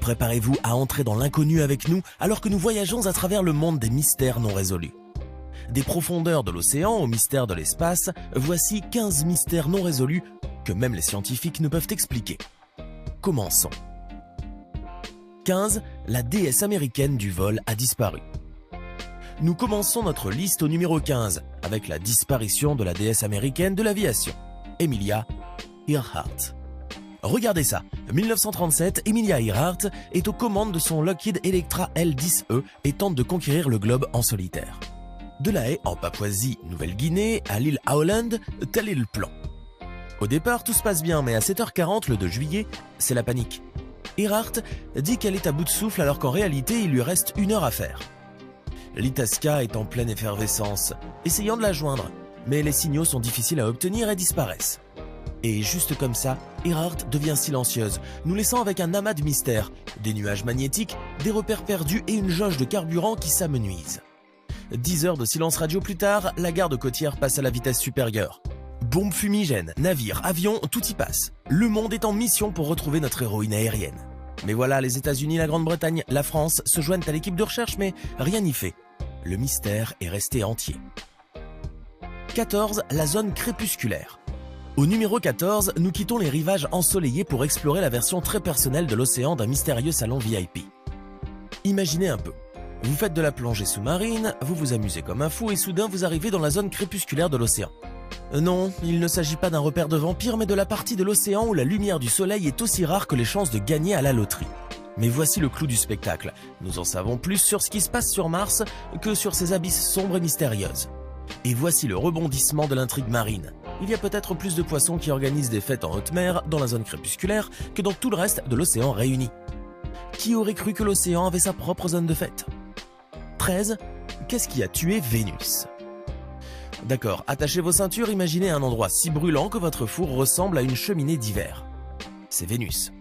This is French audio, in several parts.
préparez-vous à entrer dans l'inconnu avec nous alors que nous voyageons à travers le monde des mystères non résolus. Des profondeurs de l'océan aux mystères de l'espace, voici 15 mystères non résolus que même les scientifiques ne peuvent expliquer. Commençons. 15. La déesse américaine du vol a disparu. Nous commençons notre liste au numéro 15 avec la disparition de la déesse américaine de l'aviation, Amelia Earhart. Regardez ça, 1937, Amelia Earhart est aux commandes de son Lockheed Electra L-10E et tente de conquérir le globe en solitaire. De La Haye, en Papouasie-Nouvelle-Guinée, à l'île Howland, tel est le plan. Au départ, tout se passe bien, mais à 7h40 le 2 juillet, c'est la panique. Earhart dit qu'elle est à bout de souffle alors qu'en réalité, il lui reste 1 heure à faire. L'Itasca est en pleine effervescence, essayant de la joindre, mais les signaux sont difficiles à obtenir et disparaissent. Et juste comme ça, Earhart devient silencieuse, nous laissant avec un amas de mystères, des nuages magnétiques, des repères perdus et une jauge de carburant qui s'amenuise. 10 heures de silence radio plus tard, la garde côtière passe à la vitesse supérieure. Bombes fumigènes, navires, avions, tout y passe. Le monde est en mission pour retrouver notre héroïne aérienne. Mais voilà, les États-Unis, la Grande-Bretagne, la France se joignent à l'équipe de recherche, mais rien n'y fait. Le mystère est resté entier. 14. La zone crépusculaire. Au numéro 14, nous quittons les rivages ensoleillés pour explorer la version très personnelle de l'océan d'un mystérieux salon VIP. Imaginez un peu. Vous faites de la plongée sous-marine, vous vous amusez comme un fou et soudain vous arrivez dans la zone crépusculaire de l'océan. Non, il ne s'agit pas d'un repère de vampire mais de la partie de l'océan où la lumière du soleil est aussi rare que les chances de gagner à la loterie. Mais voici le clou du spectacle. Nous en savons plus sur ce qui se passe sur Mars que sur ces abysses sombres et mystérieuses. Et voici le rebondissement de l'intrigue marine. Il y a peut-être plus de poissons qui organisent des fêtes en haute mer dans la zone crépusculaire que dans tout le reste de l'océan réuni. Qui aurait cru que l'océan avait sa propre zone de fête ? 13. Qu'est-ce qui a tué Vénus ? D'accord, attachez vos ceintures, imaginez un endroit si brûlant que votre four ressemble à une cheminée d'hiver. C'est Vénus.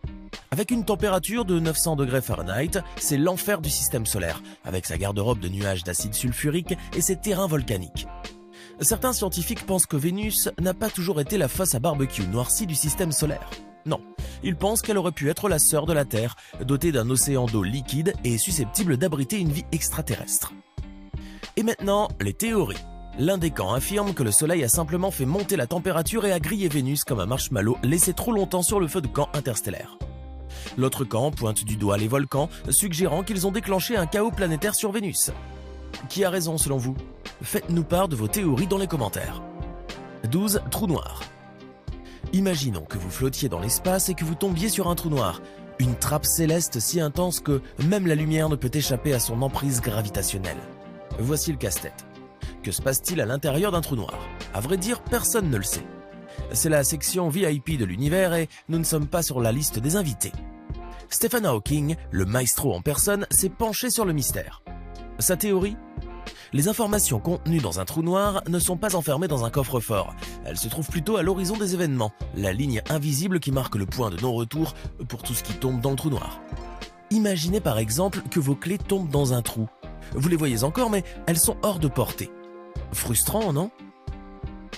Avec une température de 900 degrés Fahrenheit, c'est l'enfer du système solaire, avec sa garde-robe de nuages d'acide sulfurique et ses terrains volcaniques. Certains scientifiques pensent que Vénus n'a pas toujours été la fosse à barbecue noircie du système solaire. Non, ils pensent qu'elle aurait pu être la sœur de la Terre, dotée d'un océan d'eau liquide et susceptible d'abriter une vie extraterrestre. Et maintenant, les théories. L'un des camps affirme que le Soleil a simplement fait monter la température et a grillé Vénus comme un marshmallow laissé trop longtemps sur le feu de camp interstellaire. L'autre camp pointe du doigt les volcans, suggérant qu'ils ont déclenché un chaos planétaire sur Vénus. Qui a raison selon vous ? Faites-nous part de vos théories dans les commentaires. 12. Trou noir. Imaginons que vous flottiez dans l'espace et que vous tombiez sur un trou noir, une trappe céleste si intense que même la lumière ne peut échapper à son emprise gravitationnelle. Voici le casse-tête. Que se passe-t-il à l'intérieur d'un trou noir ? À vrai dire, personne ne le sait. C'est la section VIP de l'univers et nous ne sommes pas sur la liste des invités. Stephen Hawking, le maestro en personne, s'est penché sur le mystère. Sa théorie ? Les informations contenues dans un trou noir ne sont pas enfermées dans un coffre-fort. Elles se trouvent plutôt à l'horizon des événements, la ligne invisible qui marque le point de non-retour pour tout ce qui tombe dans le trou noir. Imaginez par exemple que vos clés tombent dans un trou. Vous les voyez encore, mais elles sont hors de portée. Frustrant, non ?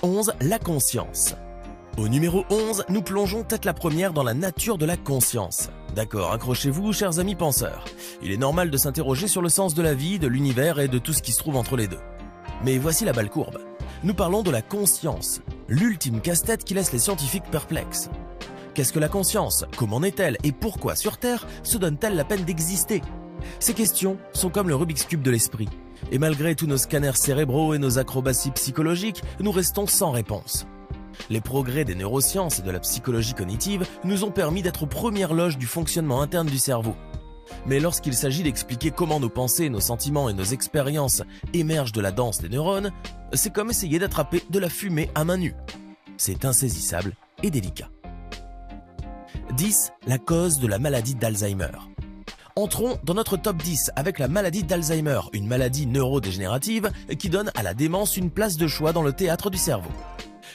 11. La conscience. Au numéro 11, nous plongeons tête la première dans la nature de la conscience. D'accord, accrochez-vous, chers amis penseurs. Il est normal de s'interroger sur le sens de la vie, de l'univers et de tout ce qui se trouve entre les deux. Mais voici la balle courbe. Nous parlons de la conscience, l'ultime casse-tête qui laisse les scientifiques perplexes. Qu'est-ce que la conscience ? Comment naît-elle ? Et pourquoi, sur Terre, se donne-t-elle la peine d'exister ? Ces questions sont comme le Rubik's Cube de l'esprit. Et malgré tous nos scanners cérébraux et nos acrobaties psychologiques, nous restons sans réponse. Les progrès des neurosciences et de la psychologie cognitive nous ont permis d'être aux premières loges du fonctionnement interne du cerveau. Mais lorsqu'il s'agit d'expliquer comment nos pensées, nos sentiments et nos expériences émergent de la danse des neurones, c'est comme essayer d'attraper de la fumée à main nue. C'est insaisissable et délicat. 10. La cause de la maladie d'Alzheimer. Entrons dans notre top 10 avec la maladie d'Alzheimer, une maladie neurodégénérative qui donne à la démence une place de choix dans le théâtre du cerveau.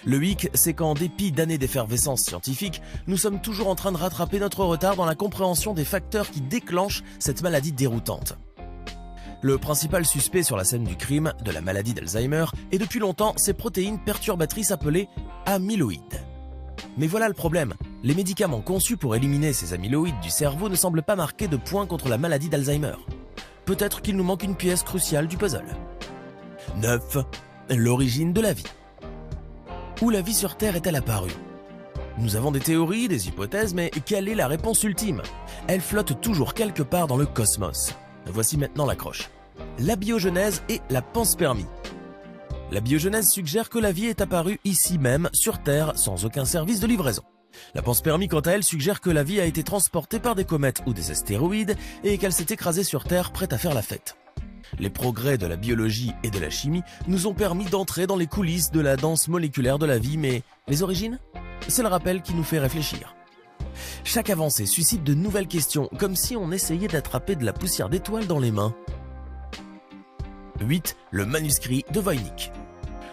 Le hic, c'est qu'en dépit d'années d'effervescence scientifique, nous sommes toujours en train de rattraper notre retard dans la compréhension des facteurs qui déclenchent cette maladie déroutante. Le principal suspect sur la scène du crime de la maladie d'Alzheimer est depuis longtemps ces protéines perturbatrices appelées amyloïdes. Mais voilà le problème, Les médicaments conçus pour éliminer ces amyloïdes du cerveau ne semblent pas marquer de points contre la maladie d'Alzheimer. Peut-être qu'il nous manque une pièce cruciale du puzzle. 9. L'origine de la vie. Où la vie sur Terre est-elle apparue? Nous avons des théories, des hypothèses, mais quelle est la réponse ultime? Elle flotte toujours quelque part dans le cosmos. Voici maintenant l'accroche. La biogenèse et la panspermie. La biogenèse suggère que la vie est apparue ici même, sur Terre, sans aucun service de livraison. La panspermie, quant à elle, suggère que la vie a été transportée par des comètes ou des astéroïdes et qu'elle s'est écrasée sur Terre, prête à faire la fête. Les progrès de la biologie et de la chimie nous ont permis d'entrer dans les coulisses de la danse moléculaire de la vie, mais les origines? C'est le rappel qui nous fait réfléchir. Chaque avancée suscite de nouvelles questions, comme si on essayait d'attraper de la poussière d'étoiles dans les mains. 8. Le manuscrit de Voynich.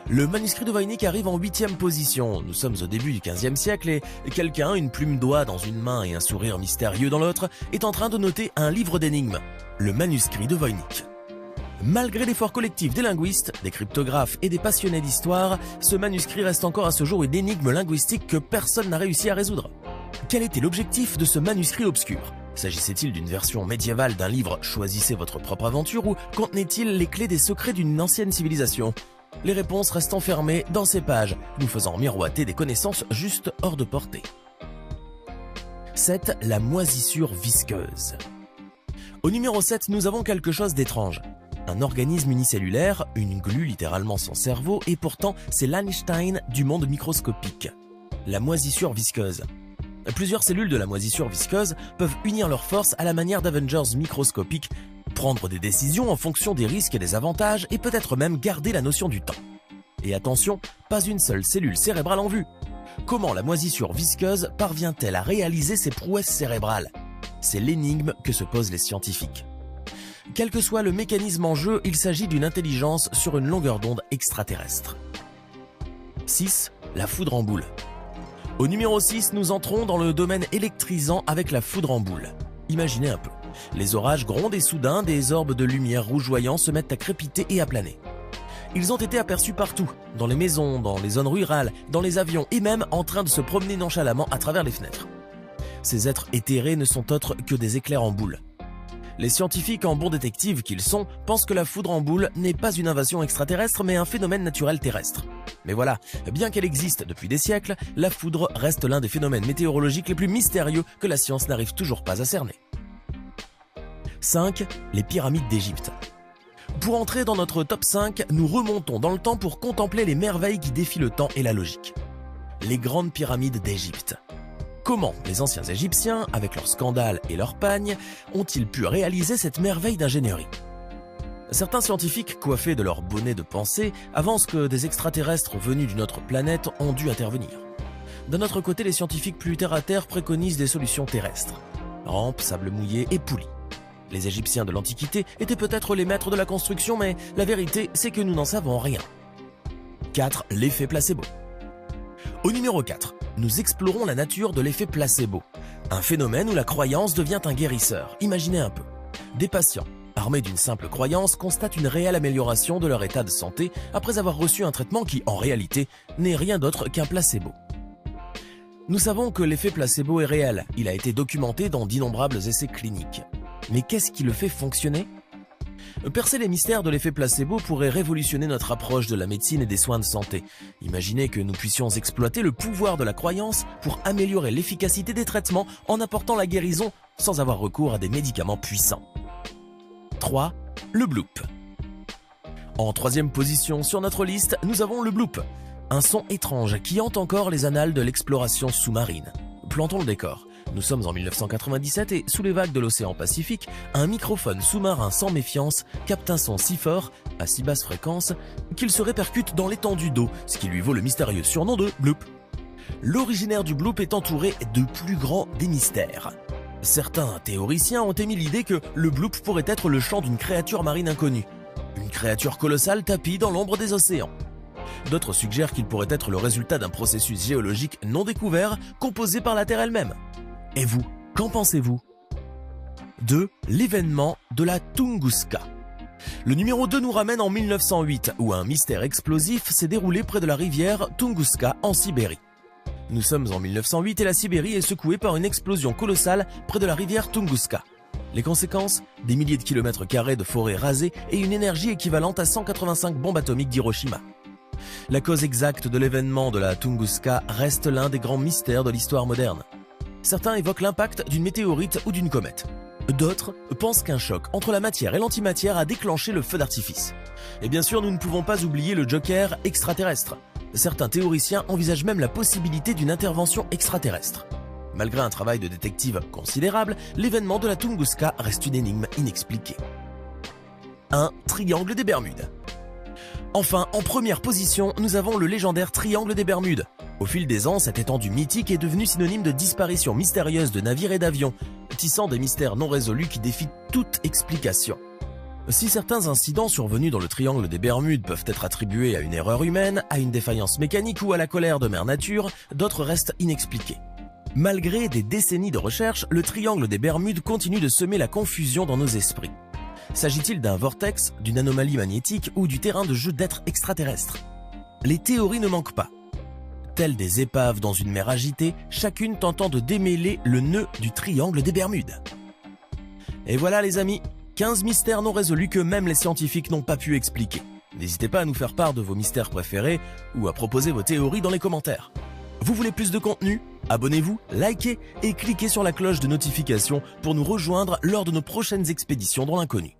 Le manuscrit de Voynich arrive en 8e position. Nous sommes au début du 15e siècle et quelqu'un, une plume d'oie dans une main et un sourire mystérieux dans l'autre, est en train de noter un livre d'énigmes, le manuscrit de Voynich. Malgré l'effort collectif des linguistes, des cryptographes et des passionnés d'histoire, ce manuscrit reste encore à ce jour une énigme linguistique que personne n'a réussi à résoudre. Quel était l'objectif de ce manuscrit obscur? S'agissait-il d'une version médiévale d'un livre « Choisissez votre propre aventure » ou contenait-il les clés des secrets d'une ancienne civilisation? Les réponses restent enfermées dans ces pages, nous faisant miroiter des connaissances juste hors de portée. 7. La moisissure visqueuse. Au numéro 7, nous avons quelque chose d'étrange. Un organisme unicellulaire, une glu littéralement son cerveau, et pourtant c'est l'Einstein du monde microscopique. La moisissure visqueuse. Plusieurs cellules de la moisissure visqueuse peuvent unir leurs forces à la manière d'Avengers microscopiques, prendre des décisions en fonction des risques et des avantages et peut-être même garder la notion du temps. Et attention, pas une seule cellule cérébrale en vue. Comment la moisissure visqueuse parvient-elle à réaliser ses prouesses cérébrales? C'est l'énigme que se posent les scientifiques. Quel que soit le mécanisme en jeu, il s'agit d'une intelligence sur une longueur d'onde extraterrestre. 6. La foudre en boule. Au numéro 6, nous entrons dans le domaine électrisant avec la foudre en boule. Imaginez un peu. Les orages grondent et soudain, des orbes de lumière rougeoyants se mettent à crépiter et à planer. Ils ont été aperçus partout, dans les maisons, dans les zones rurales, dans les avions et même en train de se promener nonchalamment à travers les fenêtres. Ces êtres éthérés ne sont autres que des éclairs en boule. Les scientifiques, en bons détectives qu'ils sont, pensent que la foudre en boule n'est pas une invasion extraterrestre mais un phénomène naturel terrestre. Mais voilà, bien qu'elle existe depuis des siècles, la foudre reste l'un des phénomènes météorologiques les plus mystérieux que la science n'arrive toujours pas à cerner. 5. Les pyramides d'Égypte. Pour entrer dans notre top 5, nous remontons dans le temps pour contempler les merveilles qui défient le temps et la logique. Les grandes pyramides d'Égypte. Comment les anciens Égyptiens, avec leurs scandales et leurs pagnes, ont-ils pu réaliser cette merveille d'ingénierie? Certains scientifiques, coiffés de leur bonnet de pensée, avancent que des extraterrestres venus d'une autre planète ont dû intervenir. D'un autre côté, les scientifiques plus terre-à-terre préconisent des solutions terrestres. Rampes, sable mouillé et poulies. Les Égyptiens de l'Antiquité étaient peut-être les maîtres de la construction, mais la vérité, c'est que nous n'en savons rien. 4. L'effet placebo. Au numéro 4, nous explorons la nature de l'effet placebo. Un phénomène où la croyance devient un guérisseur. Imaginez un peu. Des patients, armés d'une simple croyance, constatent une réelle amélioration de leur état de santé après avoir reçu un traitement qui, en réalité, n'est rien d'autre qu'un placebo. Nous savons que l'effet placebo est réel. Il a été documenté dans d'innombrables essais cliniques. Mais qu'est-ce qui le fait fonctionner? Percer les mystères de l'effet placebo pourrait révolutionner notre approche de la médecine et des soins de santé. Imaginez que nous puissions exploiter le pouvoir de la croyance pour améliorer l'efficacité des traitements en apportant la guérison sans avoir recours à des médicaments puissants. 3. Le bloop. En 3e position sur notre liste, nous avons le bloop, un son étrange qui hante encore les annales de l'exploration sous-marine. Plantons le décor. Nous sommes en 1997 et sous les vagues de l'océan Pacifique, un microphone sous-marin sans méfiance capte un son si fort, à si basse fréquence, qu'il se répercute dans l'étendue d'eau, ce qui lui vaut le mystérieux surnom de bloop. L'originaire du bloop est entouré de plus grands des mystères. Certains théoriciens ont émis l'idée que le bloop pourrait être le chant d'une créature marine inconnue, une créature colossale tapie dans l'ombre des océans. D'autres suggèrent qu'il pourrait être le résultat d'un processus géologique non découvert composé par la Terre elle-même. Et vous, qu'en pensez-vous? 2. L'événement de la Tunguska. Le numéro 2 nous ramène en 1908, où un mystère explosif s'est déroulé près de la rivière Tunguska en Sibérie. Nous sommes en 1908 et la Sibérie est secouée par une explosion colossale près de la rivière Tunguska. Les conséquences? Des milliers de kilomètres carrés de forêts rasées et une énergie équivalente à 185 bombes atomiques d'Hiroshima. La cause exacte de l'événement de la Tunguska reste l'un des grands mystères de l'histoire moderne. Certains évoquent l'impact d'une météorite ou d'une comète. D'autres pensent qu'un choc entre la matière et l'antimatière a déclenché le feu d'artifice. Et bien sûr, nous ne pouvons pas oublier le joker extraterrestre. Certains théoriciens envisagent même la possibilité d'une intervention extraterrestre. Malgré un travail de détective considérable, l'événement de la Tunguska reste une énigme inexpliquée. 1. Triangle des Bermudes. Enfin, en première position, nous avons le légendaire Triangle des Bermudes. Au fil des ans, cette étendue mythique est devenue synonyme de disparition mystérieuse de navires et d'avions, tissant des mystères non résolus qui défient toute explication. Si certains incidents survenus dans le Triangle des Bermudes peuvent être attribués à une erreur humaine, à une défaillance mécanique ou à la colère de Mère Nature, d'autres restent inexpliqués. Malgré des décennies de recherche, le Triangle des Bermudes continue de semer la confusion dans nos esprits. S'agit-il d'un vortex, d'une anomalie magnétique ou du terrain de jeu d'êtres extraterrestres? Les théories ne manquent pas. Telles des épaves dans une mer agitée, chacune tentant de démêler le nœud du Triangle des Bermudes. Et voilà les amis, 15 mystères non résolus que même les scientifiques n'ont pas pu expliquer. N'hésitez pas à nous faire part de vos mystères préférés ou à proposer vos théories dans les commentaires. Vous voulez plus de contenu? Abonnez-vous, likez et cliquez sur la cloche de notification pour nous rejoindre lors de nos prochaines expéditions dans l'inconnu.